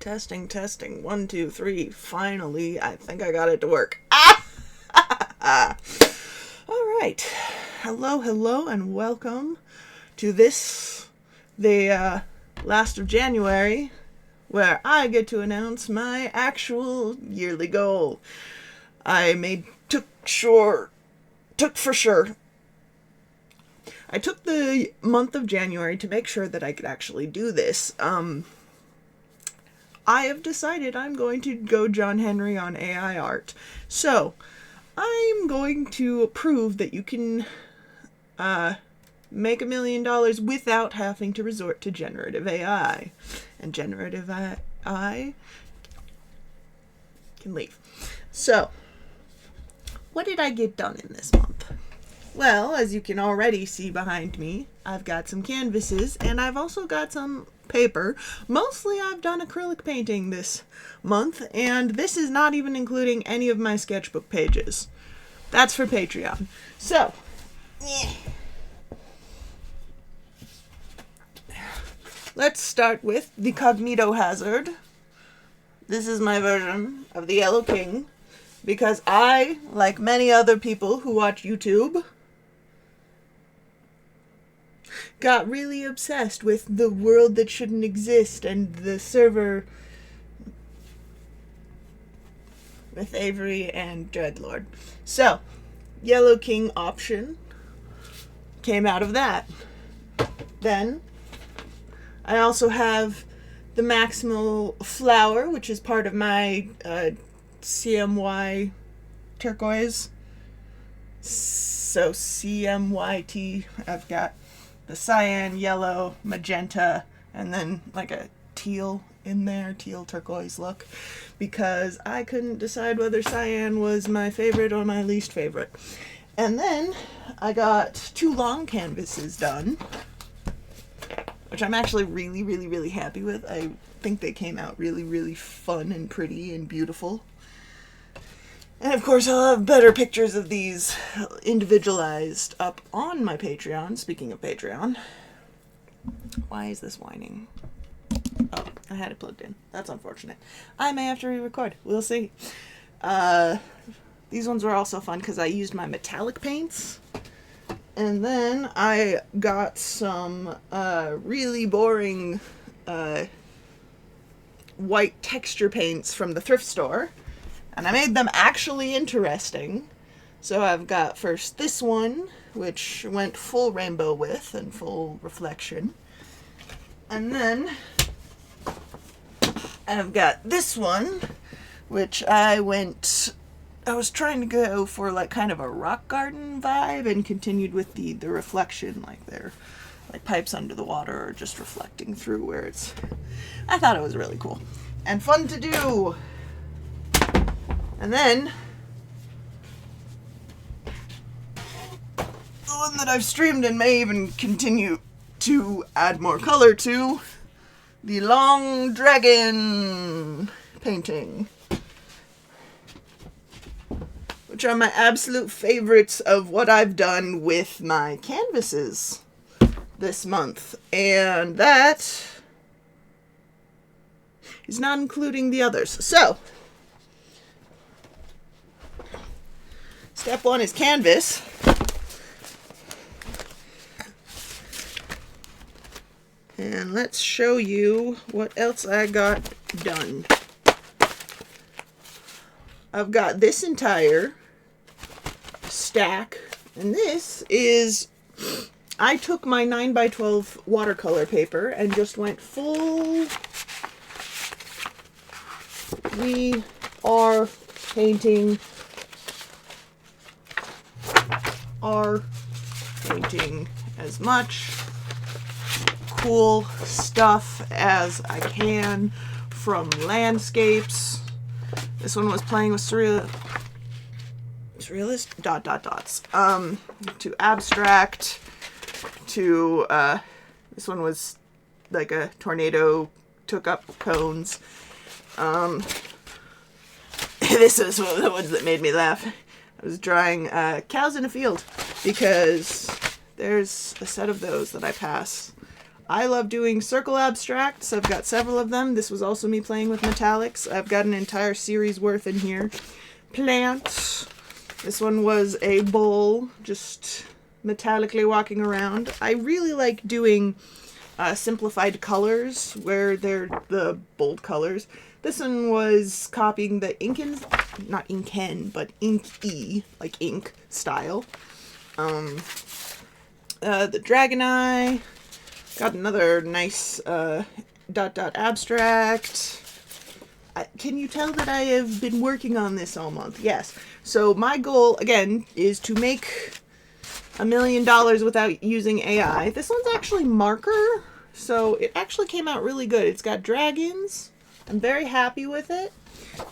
Testing, testing. 1, 2, 3. Finally, I think I got it to work. All right. Hello, and welcome to this, the last of January, where I get to announce my actual yearly goal. I took the month of January to make sure that I could actually do this. I have decided I'm going to go John Henry on AI art. So, I'm going to prove that you can make $1 million without having to resort to generative AI. And generative AI can leave. So, what did I get done in this month? Well, as you can already see behind me, I've got some canvases, and I've also got some paper. Mostly I've done acrylic painting this month, and this is not even including any of my sketchbook pages. That's for Patreon. So, let's start with the Cognito Hazard. This is my version of the Yellow King, because I, like many other people who watch YouTube, got really obsessed with the world that shouldn't exist and the server with Avery and Dreadlord. So, Yellow King option came out of that. Then, I also have the Maximal Flower, which is part of my CMY turquoise. So, CMYT, I've got the cyan, yellow, magenta, and then like a teal in there, teal turquoise look, because I couldn't decide whether cyan was my favorite or my least favorite. And then I got 2 long canvases done, which I'm actually really happy with. I think they came out really fun and pretty and beautiful. And of course, I'll have better pictures of these individualized up on my Patreon. Speaking of Patreon. Why is this whining? Oh, I had it plugged in. That's unfortunate. I may have to re-record. We'll see. These ones were also fun because I used my metallic paints. And then I got some really boring white texture paints from the thrift store. And I made them actually interesting. So I've got first this one, which went full rainbow width and full reflection. And then I've got this one, which I was trying to go for like kind of a rock garden vibe and continued with the reflection, like they're like pipes under the water or just reflecting through where I thought it was really cool and fun to do. And then, the one that I've streamed and may even continue to add more color to, the Long Dragon painting, which are my absolute favorites of what I've done with my canvases this month. And that is not including the others. So, step 1 is canvas. And let's show you what else I got done. I've got this entire stack, and this is, I took my 9x12 watercolor paper and just went full, we are painting as much cool stuff as I can, from landscapes. This one was playing with surrealist dots to abstract to this one was like a tornado took up cones. This is one of the ones that made me laugh. I was drawing cows in a field because there's a set of those that I pass I love doing circle abstracts. I've got several of them. This was also me playing with metallics. I've got an entire series worth in here. Plants. This one was a bull, just metallically walking around. I really like doing simplified colors where they're the bold colors. This one was copying the not Inken, but Ink-E, like ink style. The Dragon Eye. Got another nice dot abstract. Can you tell that I have been working on this all month? Yes. So my goal, again, is to make $1 million without using AI. This one's actually marker, so it actually came out really good. It's got dragons. I'm very happy with it.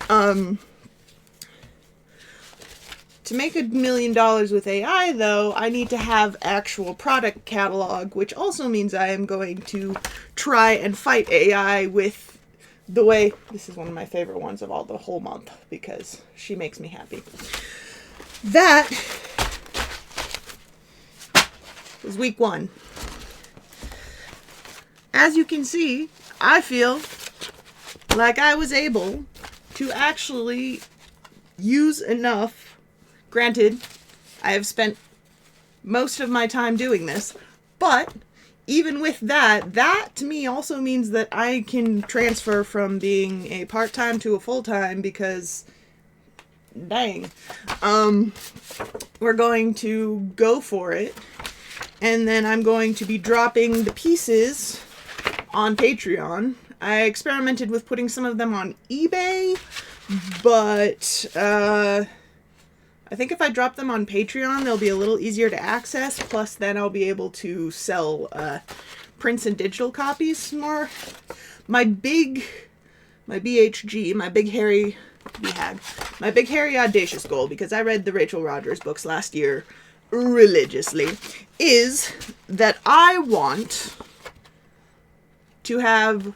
To make $1 million with AI, though, I need to have actual product catalog, which also means I am going to try and fight AI with the way... This is one of my favorite ones of all the whole month, because she makes me happy. That was week 1. As you can see, I feel like I was able to actually use enough. Granted, I have spent most of my time doing this, but even with that, that to me also means that I can transfer from being a part-time to a full-time because, dang, we're going to go for it, and then I'm going to be dropping the pieces on Patreon. I experimented with putting some of them on eBay, but I think if I drop them on Patreon, they'll be a little easier to access. Plus, then I'll be able to sell prints and digital copies more. My BHG, my big hairy BHAG, my big hairy audacious goal, because I read the Rachel Rogers books last year religiously, is that I want to have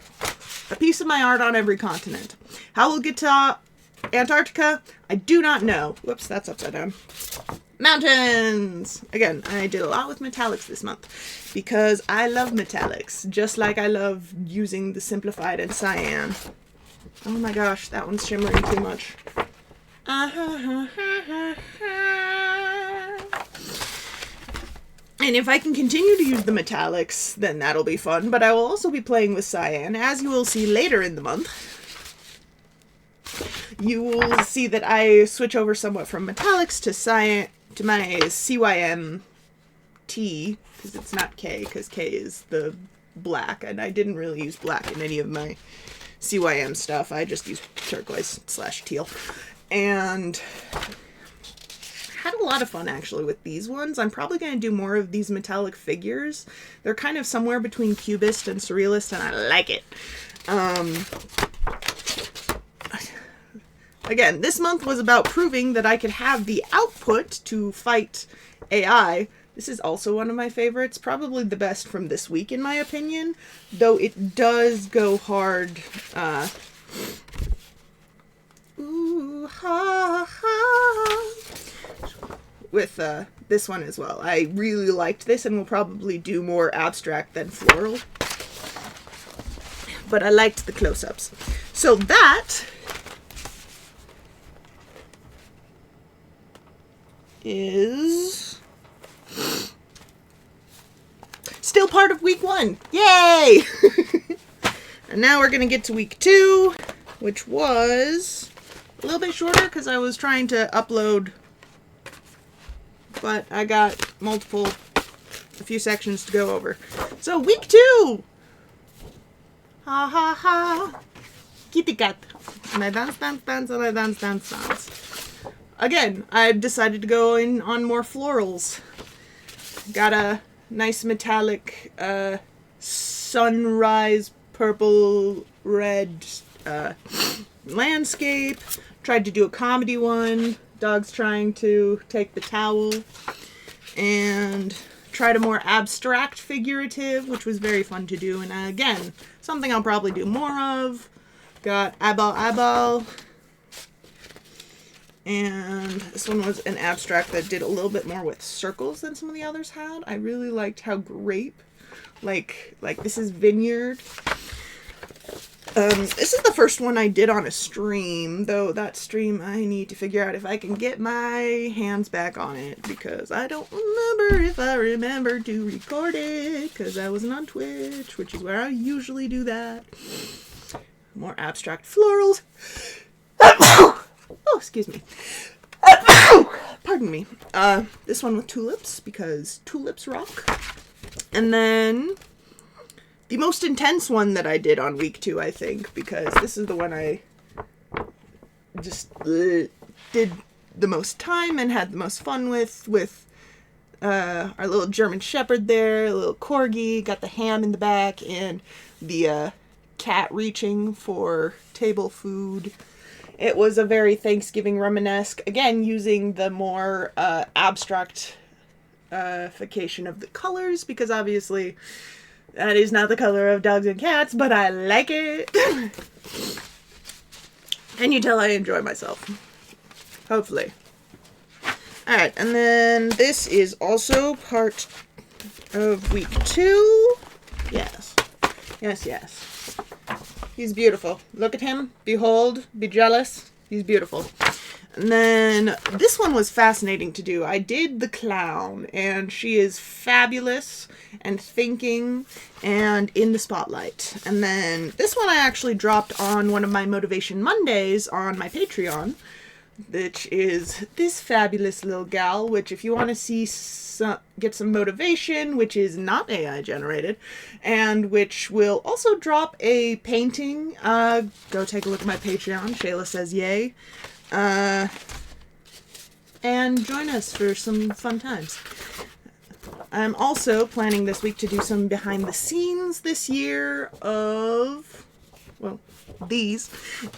a piece of my art on every continent. How we'll get to Antarctica, I do not know. Whoops, that's upside down. Mountains! Again, I did a lot with metallics this month because I love metallics, just like I love using the simplified and cyan. Oh my gosh, that one's shimmering too much. And if I can continue to use the metallics, then that'll be fun, but I will also be playing with cyan, as you will see later in the month. You will see that I switch over somewhat from metallics to cyan, to my CYMT, because it's not K, because K is the black, and I didn't really use black in any of my CYM stuff. I just used turquoise / teal. And had a lot of fun, actually, with these ones. I'm probably going to do more of these metallic figures. They're kind of somewhere between cubist and surrealist, and I like it. Again, this month was about proving that I could have the output to fight AI. This is also one of my favorites, probably the best from this week in my opinion, though it does go hard. With this one as well. I really liked this and will probably do more abstract than floral. But I liked the close-ups. So that is still part of week 1. Yay! And now we're going to get to week 2, which was a little bit shorter because I was trying to upload, but I got a few sections to go over. So week 2! Ha ha ha! Kitty cat. And I dance, dance, dance, and I dance, dance, dance. Again, I decided to go in on more florals. Got a nice metallic sunrise purple red landscape. Tried to do a comedy one. Dog's trying to take the towel. And tried a more abstract figurative, which was very fun to do. And again, something I'll probably do more of. Got eyeball. And this one was an abstract that did a little bit more with circles than some of the others had. I really liked how grape Like this is Vineyard. This is the first one I did on a stream, though that stream I need to figure out if I can get my hands back on it, because I don't remember if I remember to record it, because I wasn't on Twitch, which is where I usually do that. More abstract florals. Oh, excuse me. Pardon me. This one with tulips, because tulips rock. And then the most intense one that I did on week 2, I think, because this is the one I just did the most time and had the most fun with our little German Shepherd there, a little corgi, got the ham in the back, and the cat reaching for table food. It was a very Thanksgiving Romanesque, again, using the more abstractification of the colors, because obviously that is not the color of dogs and cats, but I like it. And you tell I enjoy myself. Hopefully. Alright, and then this is also part of week 2. Yes. Yes, yes. He's beautiful. Look at him. Behold. Be jealous. He's beautiful. And then this one was fascinating to do. I did the clown, and she is fabulous and thinking and in the spotlight. And then this one I actually dropped on one of my Motivation Mondays on my Patreon, which is this fabulous little gal, which if you want to see get some motivation, which is not AI generated, and which will also drop a painting, go take a look at my Patreon. Shayla says yay. And join us for some fun times. I'm also planning this week to do some behind the scenes this year of, well, these,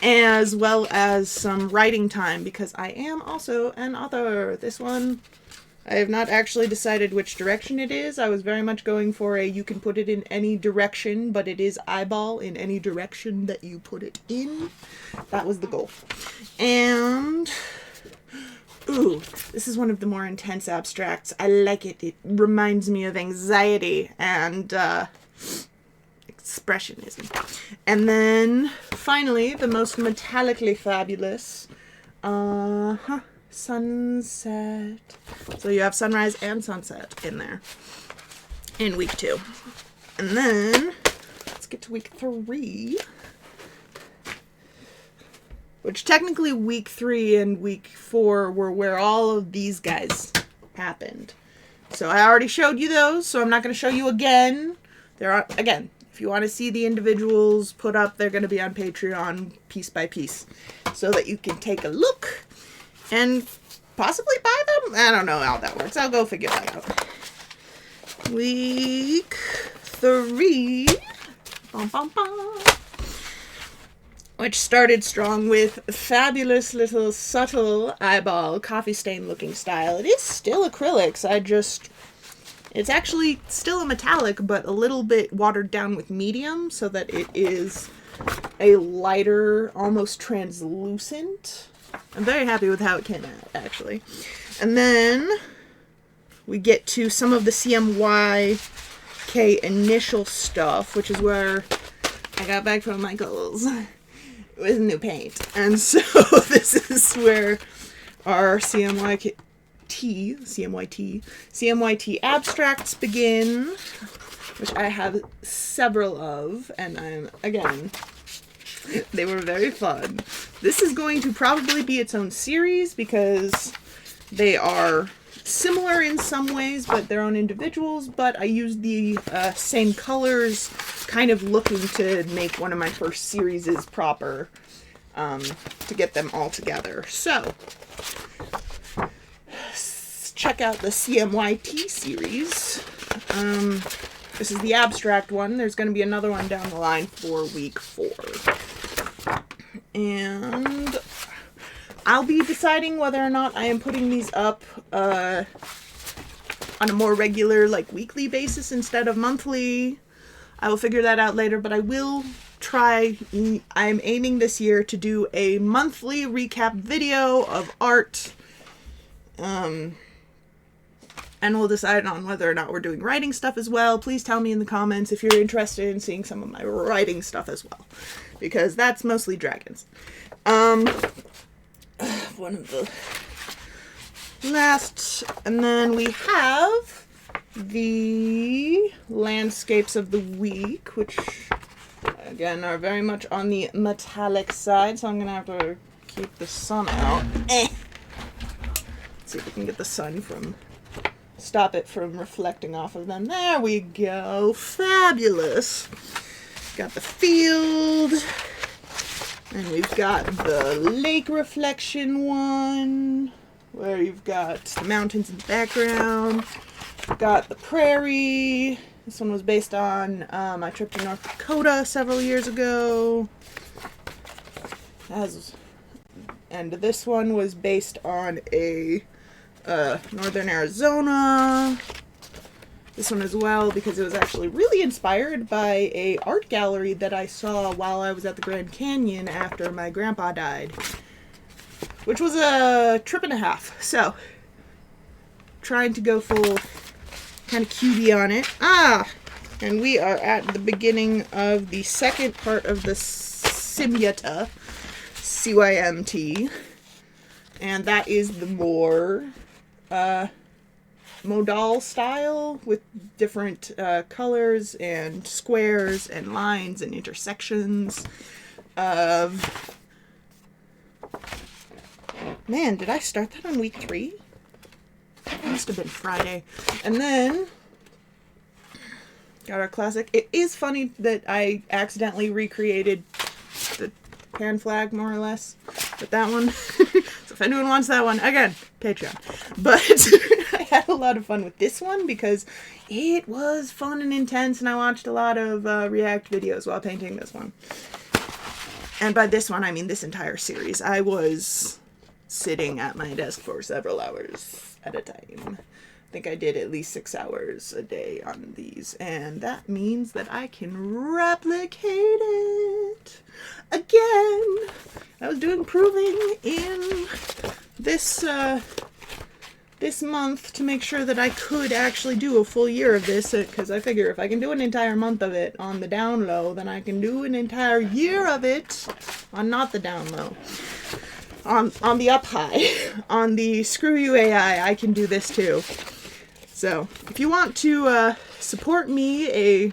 as well as some writing time, because I am also an author. This one, I have not actually decided which direction it is. I was very much going for you can put it in any direction, but it is eyeball in any direction that you put it in. That was the goal. And ooh, this is one of the more intense abstracts. I like it. It reminds me of anxiety and expressionism. And then, finally, the most metallically fabulous, sunset. So you have sunrise and sunset in there in week 2. And then, let's get to week 3. Which technically week 3 and week 4 were where all of these guys happened. So I already showed you those, so I'm not going to show you again. There are, again, if you want to see the individuals put up, they're going to be on Patreon piece by piece, so that you can take a look and possibly buy them. I don't know how that works. I'll go figure that out. Week 3. Bum, bum, bum. Which started strong with fabulous little subtle eyeball coffee stain looking style. It is still acrylics. It's actually still a metallic, but a little bit watered down with medium so that it is a lighter, almost translucent. I'm very happy with how it came out, actually. And then we get to some of the CMYK initial stuff, which is where I got back from Michael's with new paint. And so this is where our CMYT abstracts begin, which I have several of, and they were very fun. This is going to probably be its own series because they are similar in some ways, but their own individuals, but I used the same colors, kind of looking to make one of my first series proper, to get them all together. So, check out the CMYT series. This is the abstract one. There's going to be another one down the line for week 4. And I'll be deciding whether or not I am putting these up on a more regular, like weekly basis instead of monthly. I will figure that out later, but I will try. I'm aiming this year to do a monthly recap video of art. and we'll decide on whether or not we're doing writing stuff as well. Please tell me in the comments if you're interested in seeing some of my writing stuff as well, because that's mostly dragons. One of the last, and then we have the landscapes of the week, which again are very much on the metallic side, so I'm gonna have to keep the sun out. Let's see if we can get the sun from, stop it from reflecting off of them. There we go. Fabulous. Got the field, and we've got the lake reflection one, where you've got the mountains in the background. Got the prairie. This one was based on my trip to North Dakota several years ago. And this one was based on a northern Arizona. This one as well, because it was actually really inspired by a art gallery that I saw while I was at the Grand Canyon after my grandpa died, which was a trip and a half. So, trying to go full kind of cutie on it. And we are at the beginning of the second part of the Cymt, CYMT, and that is the more modal style with different colors and squares and lines and intersections of... Man, did I start that on week 3? It must have been Friday. And then got our classic. It is funny that I accidentally recreated the pan flag, more or less, with that one. So if anyone wants that one, again, Patreon. But I had a lot of fun with this one because it was fun and intense, and I watched a lot of React videos while painting this one. And by this one, I mean this entire series. I was sitting at my desk for several hours at a time. I think I did at least 6 hours a day on these, and that means that I can replicate it again. I was doing proving in this this month to make sure that I could actually do a full year of this, because I figure if I can do an entire month of it on the down low, then I can do an entire year of it on not the down low. On the up high, on the screw you AI, I can do this too. So, if you want to support me, a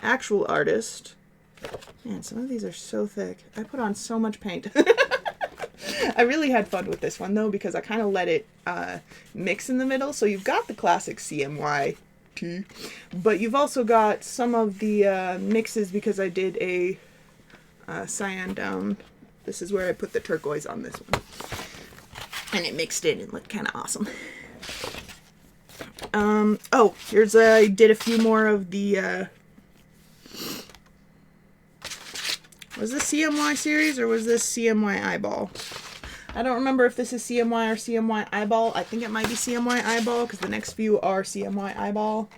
actual artist... Man, some of these are so thick. I put on so much paint. I really had fun with this one, though, because I kind of let it mix in the middle. So you've got the classic CMYT, but you've also got some of the mixes, because I did a cyan down. This is where I put the turquoise on this one. And it mixed in and looked kind of awesome. Oh, here's I did a few more of the, was this CMY series or was this CMY eyeball? I don't remember if this is CMY or CMY eyeball. I think it might be CMY eyeball, because the next few are CMY eyeball,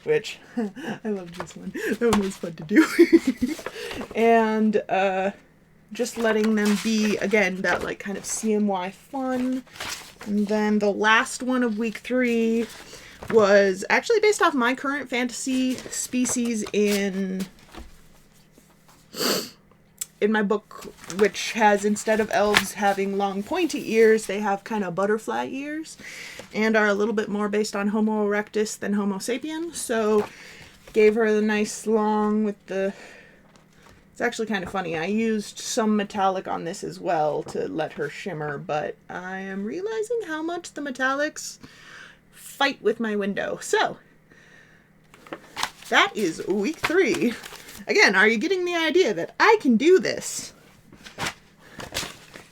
which I love this one. That one was fun to do. And, just letting them be, again, that like kind of CMY fun. And then the last one of week 3 was actually based off my current fantasy species in my book, which has, instead of elves having long pointy ears, they have kind of butterfly ears and are a little bit more based on Homo erectus than Homo sapien. So gave her the nice long with the... It's actually kind of funny. I used some metallic on this as well to let her shimmer, but I am realizing how much the metallics fight with my window. So, that is week 3. Again, are you getting the idea that I can do this?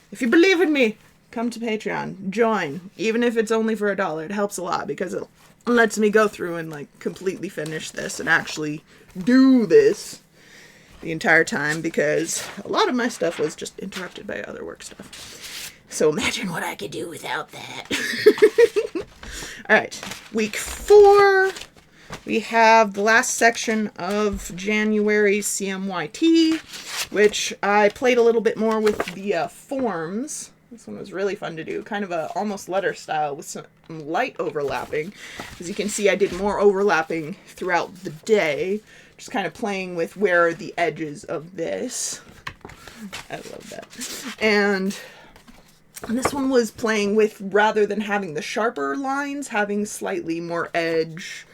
If you believe in me, come to Patreon. Join. Even if it's only for $1. It helps a lot, because it lets me go through and like completely finish this and actually do this the entire time, because a lot of my stuff was just interrupted by other work stuff. So imagine what I could do without that. Alright, week 4, we have the last section of January's CMYT, which I played a little bit more with the forms This one was really fun to do. Kind of a almost letter style with some light overlapping. As you can see, I did more overlapping throughout the day. Just kind of playing with where are the edges of this. I love that. And this one was playing with, rather than having the sharper lines, having slightly more edge,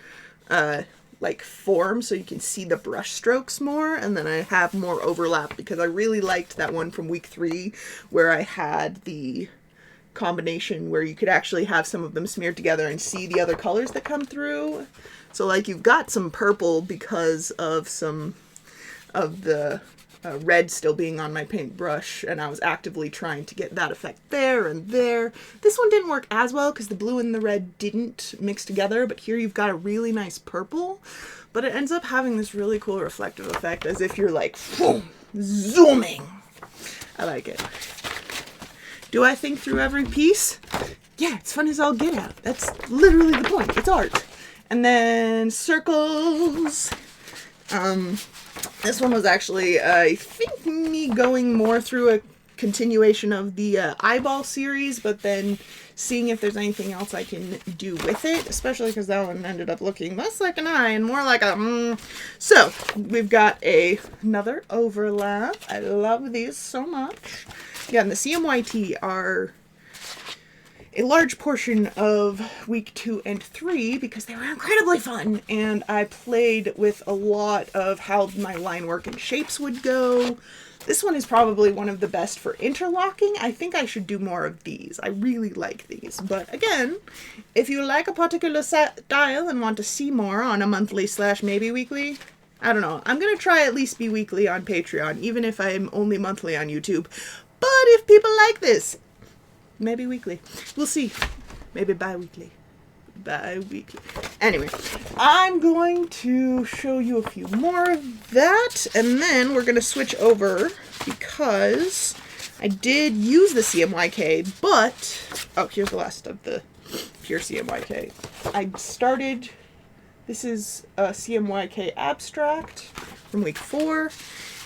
like form, so you can see the brush strokes more. And then I have more overlap because I really liked that one from week 3 where I had the combination where you could actually have some of them smeared together and see the other colors that come through. So like you've got some purple because of some of the red still being on my paintbrush, and I was actively trying to get that effect there and there. This one didn't work as well because the blue and the red didn't mix together, but here you've got a really nice purple, but it ends up having this really cool reflective effect as if you're like boom, zooming. I like it. Do I think through every piece? Yeah, it's fun as all get out. That's literally the point. It's art. And then circles. This one was actually, I think, me going more through a continuation of the eyeball series, but then seeing if there's anything else I can do with it, especially because that one ended up looking less like an eye and more like a So, we've got another overlap. I love these so much. Again, the CMYT are a large portion of week 2 and 3 because they were incredibly fun, and I played with a lot of how my line work and shapes would go. This one is probably one of the best for interlocking. I think I should do more of these. I really like these. But again, if you like a particular style and want to see more on a monthly / maybe weekly, I don't know. I'm going to try at least be weekly on Patreon, even if I'm only monthly on YouTube. But if people like this, maybe weekly. We'll see. Maybe bi-weekly. Bi-weekly. Anyway, I'm going to show you a few more of that, and then we're going to switch over because I did use the CMYK, but... Oh, here's the last of the pure CMYK. I started... This is a CMYK abstract from week 4,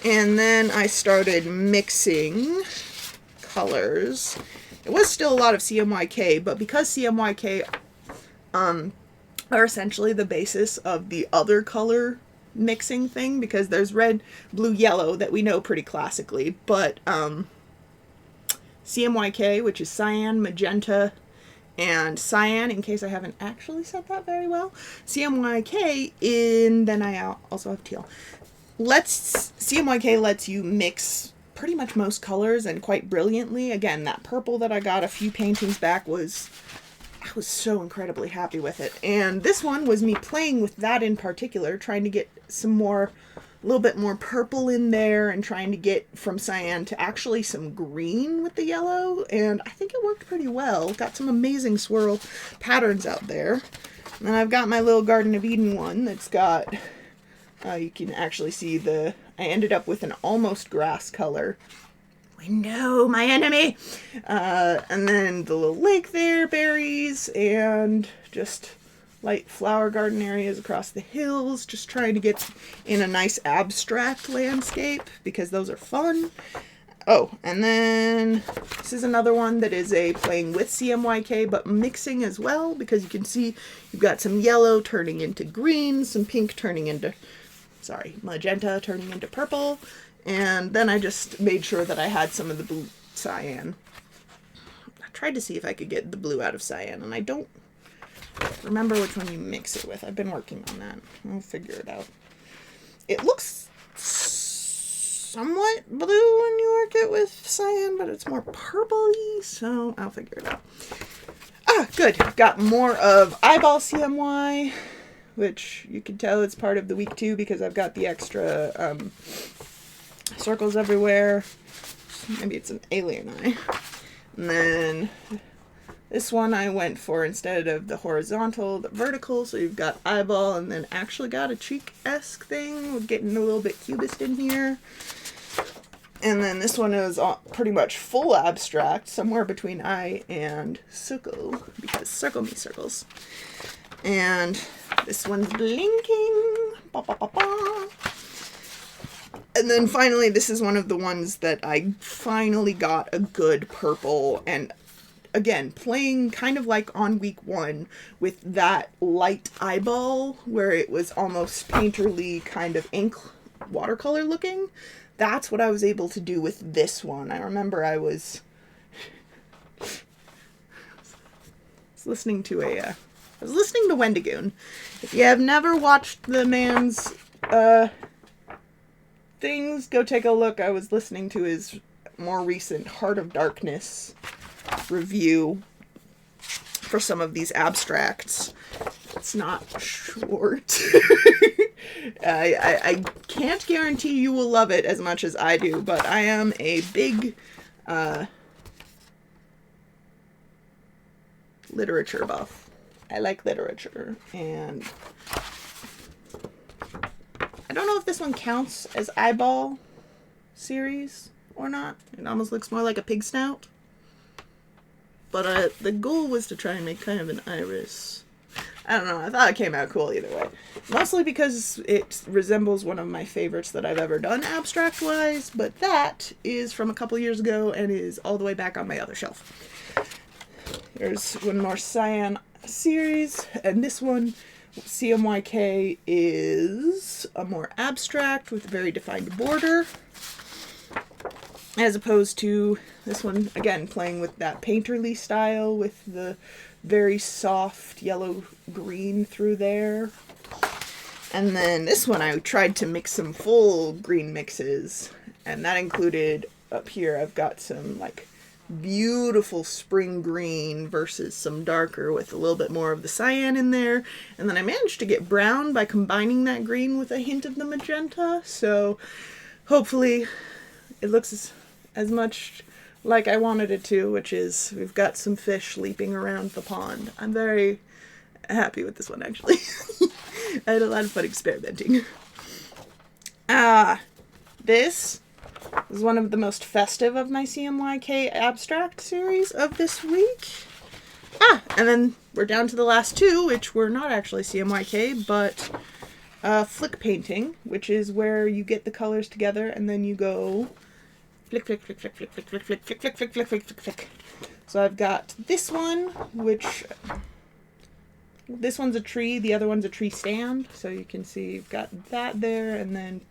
and then I started mixing colors. It was still a lot of CMYK, but because CMYK are essentially the basis of the other color mixing thing, because there's red, blue, yellow that we know pretty classically, but CMYK, which is cyan, magenta, and cyan, in case I haven't actually said that very well, CMYK, then I also have teal. CMYK lets you mix pretty much most colors and quite brilliantly. Again, that purple that I got a few paintings back I was so incredibly happy with it. And this one was me playing with that in particular, trying to get a little bit more purple in there and trying to get from cyan to actually some green with the yellow. And I think it worked pretty well. Got some amazing swirl patterns out there. And then I've got my little Garden of Eden one that's got, you can actually see I ended up with an almost grass color. Window, my enemy! And then the little lake there, berries, and just light flower garden areas across the hills. Just trying to get in a nice abstract landscape because those are fun. Oh, and then this is another one that is playing with CMYK, but mixing as well, because you can see you've got some yellow turning into green, some pink turning into... magenta turning into purple, and then I just made sure that I had some of the blue cyan. I tried to see if I could get the blue out of cyan, and I don't remember which one you mix it with. I've been working on that. I'll figure it out. It looks somewhat blue when you work it with cyan, but it's more purpley, so I'll figure it out. Ah, good. Got more of eyeball CMY, which you can tell it's part of the week 2 because I've got the extra circles everywhere. Maybe it's an alien eye. And then this one I went for, instead of the horizontal, the vertical, so you've got eyeball and then actually got a cheek-esque thing. We're getting a little bit cubist in here. And then this one is pretty much full abstract, somewhere between eye and circle, because circle me circles. And this one's blinking. Ba, ba, ba, ba. And then finally, this is one of the ones that I finally got a good purple. And again, playing kind of like on week 1 with that light eyeball where it was almost painterly kind of ink watercolor looking. That's what I was able to do with this one. I remember I was listening to Wendigoon. If you have never watched the man's things, go take a look. I was listening to his more recent Heart of Darkness review for some of these abstracts. It's not short. I can't guarantee you will love it as much as I do, but I am a big literature buff. I like literature, and I don't know if this one counts as eyeball series or not. It almost looks more like a pig snout. But the goal was to try and make kind of an iris. I don't know. I thought it came out cool either way. Mostly because it resembles one of my favorites that I've ever done abstract-wise, but that is from a couple years ago and is all the way back on my other shelf. There's one more Cyan series, and this one, CMYK, is a more abstract with a very defined border, as opposed to this one, again, playing with that painterly style with the very soft yellow-green through there. And then this one I tried to mix some full green mixes, and that included, up here, I've got some, like, beautiful spring green versus some darker with a little bit more of the cyan in there. And then I managed to get brown by combining that green with a hint of the magenta. So hopefully it looks as much like I wanted it to, which is we've got some fish leaping around the pond. I'm very happy with this one, actually. I had a lot of fun experimenting. This is one of the most festive of my CMYK abstract series of this week. And then we're down to the last two, which were not actually CMYK, but flick painting, which is where you get the colors together and then you go flick, flick, flick, flick, flick, flick, flick, flick, flick, flick, flick, flick, flick, flick, flick. So I've got this one, which this one's a tree, the other one's a tree stand. So you can see you've got that there, and then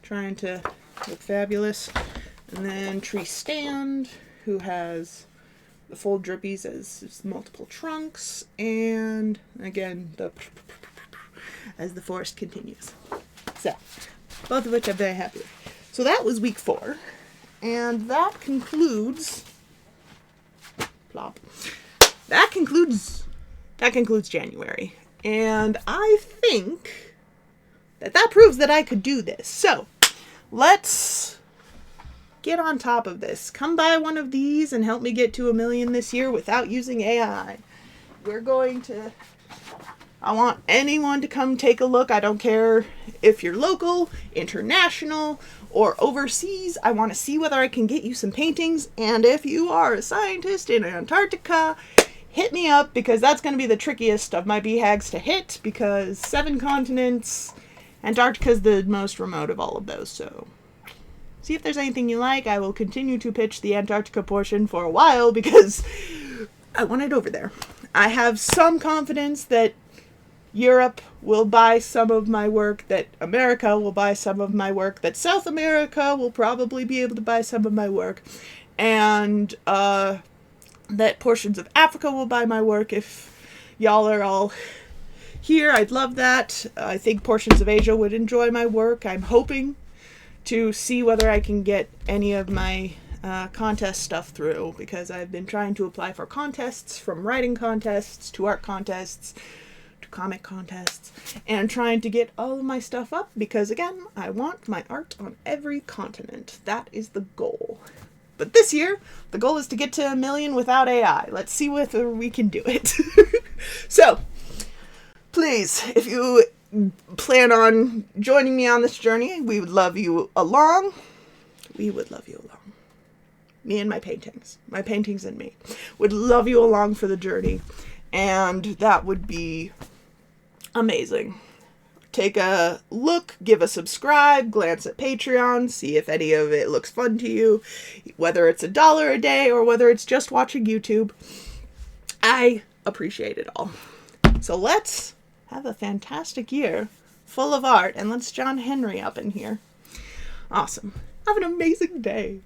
trying to look fabulous. And then tree stand, who has the full drippies as multiple trunks, and again the as the forest continues. So both of which I'm very happy with. So that was week 4, and that concludes plop. That concludes January, and I think that proves that I could do this. So let's get on top of this. Come buy one of these and help me get to 1 million this year without using AI. I want anyone to come take a look. I don't care if you're local, international, or overseas. I want to see whether I can get you some paintings. And if you are a scientist in Antarctica, hit me up, because that's going to be the trickiest of my BHAGs to hit, because 7 continents, Antarctica's the most remote of all of those. So see if there's anything you like. I will continue to pitch the Antarctica portion for a while because I want it over there. I have some confidence that Europe will buy some of my work, that America will buy some of my work, that South America will probably be able to buy some of my work, and that portions of Africa will buy my work. If y'all are all here, I'd love that. I think portions of Asia would enjoy my work. I'm hoping to see whether I can get any of my contest stuff through, because I've been trying to apply for contests, from writing contests to art contests to comic contests, and trying to get all of my stuff up, because again, I want my art on every continent. That is the goal. But this year, the goal is to get to 1 million without AI. Let's see whether we can do it. So, please, if you plan on joining me on this journey, we would love you along. We would love you along. Me and my paintings and me would love you along for the journey, and that would be amazing. take a look, give a subscribe, glance at Patreon, see if any of it looks fun to you, whether it's $1 a day or whether it's just watching YouTube. I appreciate it all. So let's have a fantastic year full of art, and let's John Henry up in here. Awesome. Have an amazing day.